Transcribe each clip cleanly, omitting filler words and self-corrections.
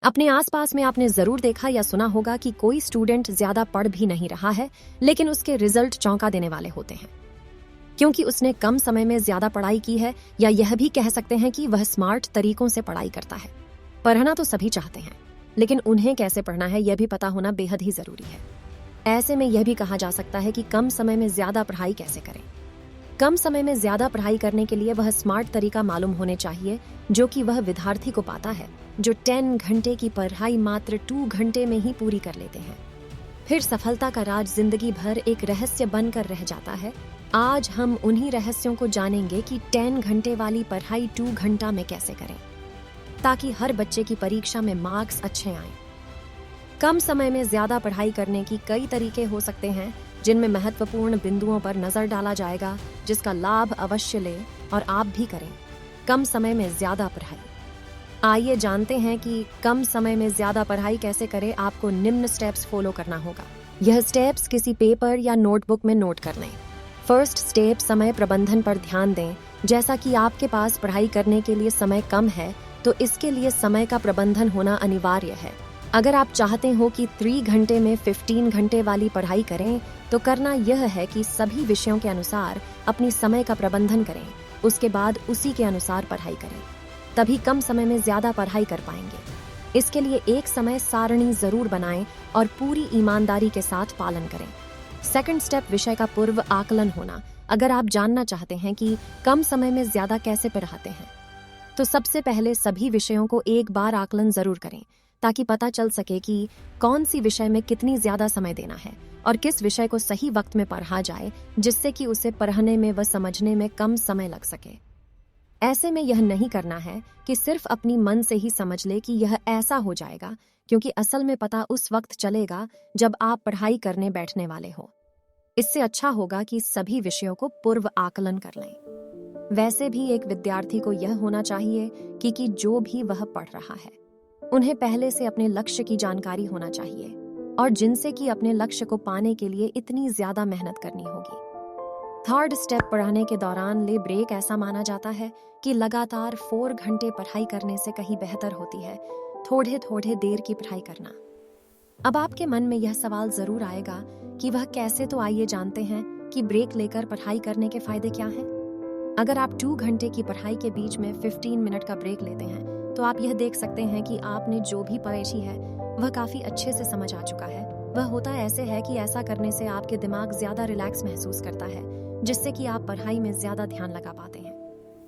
अपने आसपास में आपने जरूर देखा या सुना होगा कि कोई स्टूडेंट ज्यादा पढ़ भी नहीं रहा है, लेकिन उसके रिजल्ट चौंका देने वाले होते हैं, क्योंकि उसने कम समय में ज्यादा पढ़ाई की है, या यह भी कह सकते हैं कि वह स्मार्ट तरीकों से पढ़ाई करता है। पढ़ना तो सभी चाहते हैं, लेकिन उन्हें कैसे पढ़ना है यह भी पता होना बेहद ही जरूरी है। ऐसे में यह भी कहा जा सकता है कि कम समय में ज्यादा पढ़ाई कैसे करें। कम समय में ज्यादा पढ़ाई करने के लिए वह स्मार्ट तरीका मालूम होने चाहिए जो कि वह विद्यार्थी को पाता है, जो 10 घंटे की पढ़ाई मात्र 2 घंटे में ही पूरी कर लेते हैं। फिर सफलता का राज जिंदगी भर एक रहस्य बनकर रह जाता है। आज हम उन्हीं रहस्यों को जानेंगे कि 10 घंटे वाली पढ़ाई 2 घंटा में कैसे करें, ताकि हर बच्चे की परीक्षा में मार्क्स अच्छे आएं। कम समय में ज्यादा पढ़ाई करने की कई तरीके हो सकते हैं, जिनमें महत्वपूर्ण बिंदुओं पर नजर डाला जाएगा, जिसका लाभ अवश्य लें और आप भी करें। कम समय में ज्यादा पढ़ाई। आइए जानते हैं कि कम समय में ज्यादा पढ़ाई कैसे करें। आपको निम्न स्टेप्स फॉलो करना होगा। यह स्टेप्स किसी पेपर या नोटबुक में नोट कर लें। फर्स्ट स्टेप, समय प्रबंधन पर ध्यान दें। जैसा कि आपके पास पढ़ाई करने के लिए समय कम है, तो इसके लिए समय का प्रबंधन होना अनिवार्य है। अगर आप चाहते हो कि 3 घंटे में 15 घंटे वाली पढ़ाई करें, तो करना यह है कि सभी विषयों के अनुसार अपनी समय का प्रबंधन करें, उसके बाद उसी के अनुसार पढ़ाई करें। तभी कम समय में ज्यादा पढ़ाई कर पाएंगे। इसके लिए एक समय सारणी जरूर बनाएं और पूरी ईमानदारी के साथ पालन करें। सेकंड स्टेप, विषय का पूर्व आकलन होना। अगर आप जानना चाहते हैं कि कम समय में ज्यादा कैसे पढ़ाते हैं, तो सबसे पहले सभी विषयों को एक बार आकलन जरूर करें, ताकि पता चल सके कि कौन सी विषय में कितनी ज्यादा समय देना है और किस विषय को सही वक्त में पढ़ा जाए, जिससे कि उसे पढ़ने में व समझने में कम समय लग सके। ऐसे में यह नहीं करना है कि सिर्फ अपनी मन से ही समझ ले कि यह ऐसा हो जाएगा, क्योंकि असल में पता उस वक्त चलेगा जब आप पढ़ाई करने बैठने वाले हो। इससे अच्छा होगा कि सभी विषयों को पूर्व आकलन कर लें। वैसे भी एक विद्यार्थी को यह होना चाहिए कि जो भी वह पढ़ रहा है, उन्हें पहले से अपने लक्ष्य की जानकारी होना चाहिए, और जिनसे कि अपने लक्ष्य को पाने के लिए इतनी ज्यादा मेहनत करनी होगी। थर्ड स्टेप, पढ़ाने के दौरान ले ब्रेक। ऐसा माना जाता है कि लगातार 4 घंटे पढ़ाई करने से कहीं बेहतर होती है थोड़े थोड़े देर की पढ़ाई करना। अब आपके मन में यह सवाल जरूर आएगा कि वह कैसे, तो आइए जानते हैं कि ब्रेक लेकर पढ़ाई करने के फायदे क्या हैं। अगर आप 2 घंटे की पढ़ाई के बीच में 15 मिनट का ब्रेक लेते हैं, तो आप यह देख सकते हैं कि आपने जो भी पढ़ी है वह काफी अच्छे से समझ आ चुका है। वह होता ऐसे है कि ऐसा करने से आपके दिमाग ज्यादा रिलैक्स महसूस करता है, जिससे कि आप पढ़ाई में ज्यादा ध्यान लगा पाते हैं।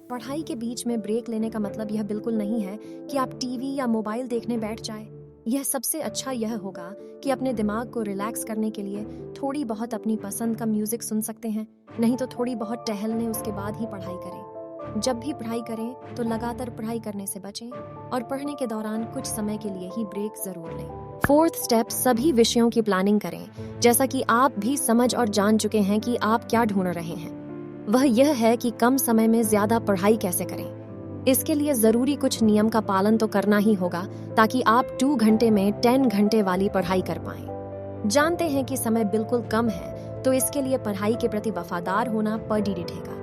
पढ़ाई के बीच में ब्रेक लेने का मतलब यह बिल्कुल नहीं है कि आप टीवी या मोबाइल देखने बैठ जाए। यह सबसे अच्छा यह होगा कि अपने दिमाग को रिलैक्स करने के लिए थोड़ी बहुत अपनी पसंद का म्यूजिक सुन सकते हैं, नहीं तो थोड़ी बहुत टहल लें, उसके बाद ही पढ़ाई करें। जब भी पढ़ाई करें तो लगातार पढ़ाई करने से बचें और पढ़ने के दौरान कुछ समय के लिए ही ब्रेक जरूर लें। फोर्थ स्टेप, सभी विषयों की प्लानिंग करें। जैसा कि आप भी समझ और जान चुके हैं कि आप क्या ढूंढ रहे हैं, वह यह है कि कम समय में ज्यादा पढ़ाई कैसे करें। इसके लिए जरूरी कुछ नियम का पालन तो करना ही होगा, ताकि आप 2 घंटे में 10 घंटे वाली पढ़ाई कर पाएं। जानते हैं कि समय बिल्कुल कम है, तो इसके लिए पढ़ाई के प्रति वफादार होना पड़ी रहेगा।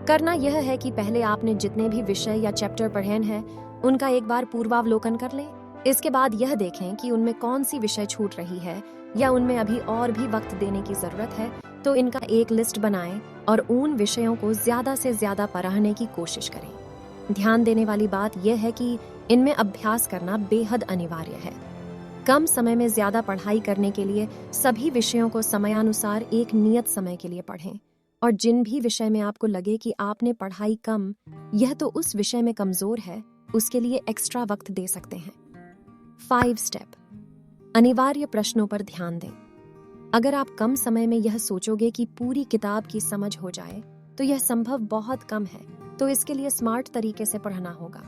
करना यह है कि पहले आपने जितने भी विषय या चैप्टर पढ़े हैं, उनका एक बार पूर्वावलोकन कर लें। इसके बाद यह देखें कि उनमें कौन सी विषय छूट रही है या उनमें अभी और भी वक्त देने की जरूरत है, तो इनका एक लिस्ट बनाएं और उन विषयों को ज्यादा से ज्यादा पढ़ने की कोशिश करें। ध्यान देने वाली बात यह है कि इनमें अभ्यास करना बेहद अनिवार्य है। कम समय में ज्यादा पढ़ाई करने के लिए सभी विषयों को समयानुसार एक नियत समय के लिए पढ़ें, और जिन भी विषय में आपको लगे कि आपने पढ़ाई कम, यह तो उस विषय में कमजोर है, उसके लिए एक्स्ट्रा वक्त दे सकते हैं। 5 स्टेप, अनिवार्य प्रश्नों पर ध्यान दें। अगर आप कम समय में यह सोचोगे कि पूरी किताब की समझ हो जाए, तो यह संभव बहुत कम है, तो इसके लिए स्मार्ट तरीके से पढ़ना होगा।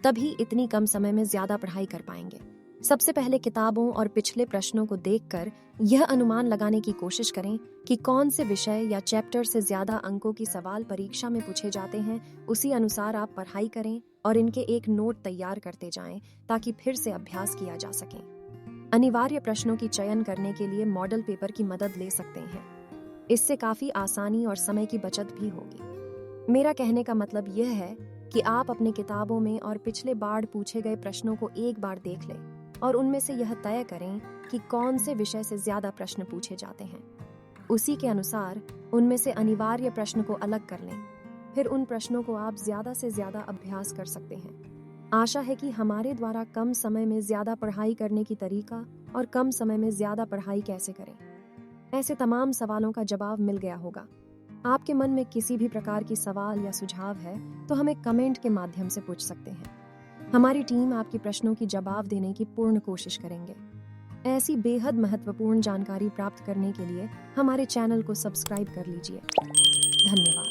तभी इतनी कम समय में ज्यादा पढ़ाई कर पाएंगे। सबसे पहले किताबों और पिछले प्रश्नों को देखकर यह अनुमान लगाने की कोशिश करें कि कौन से विषय या चैप्टर से ज्यादा अंकों की सवाल परीक्षा में पूछे जाते हैं। उसी अनुसार आप पढ़ाई करें और इनके एक नोट तैयार करते जाएं, ताकि फिर से अभ्यास किया जा सके। अनिवार्य प्रश्नों की चयन करने के लिए मॉडल पेपर की मदद ले सकते हैं। इससे काफी आसानी और समय की बचत भी होगी। मेरा कहने का मतलब यह है कि आप अपने किताबों में और पिछले बार पूछे गए प्रश्नों को एक बार देख लें और उनमें से यह तय करें कि कौन से विषय से ज्यादा प्रश्न पूछे जाते हैं। उसी के अनुसार उनमें से अनिवार्य प्रश्न को अलग कर लें। फिर उन प्रश्नों को आप ज्यादा से ज्यादा अभ्यास कर सकते हैं। आशा है कि हमारे द्वारा कम समय में ज्यादा पढ़ाई करने की तरीका और कम समय में ज्यादा पढ़ाई कैसे करें, ऐसे तमाम सवालों का जवाब मिल गया होगा। आपके मन में किसी भी प्रकार की सवाल या सुझाव है तो हमें कमेंट के माध्यम से पूछ सकते हैं। हमारी टीम आपके प्रश्नों की जवाब देने की पूर्ण कोशिश करेंगे। ऐसी बेहद महत्वपूर्ण जानकारी प्राप्त करने के लिए हमारे चैनल को सब्सक्राइब कर लीजिए। धन्यवाद।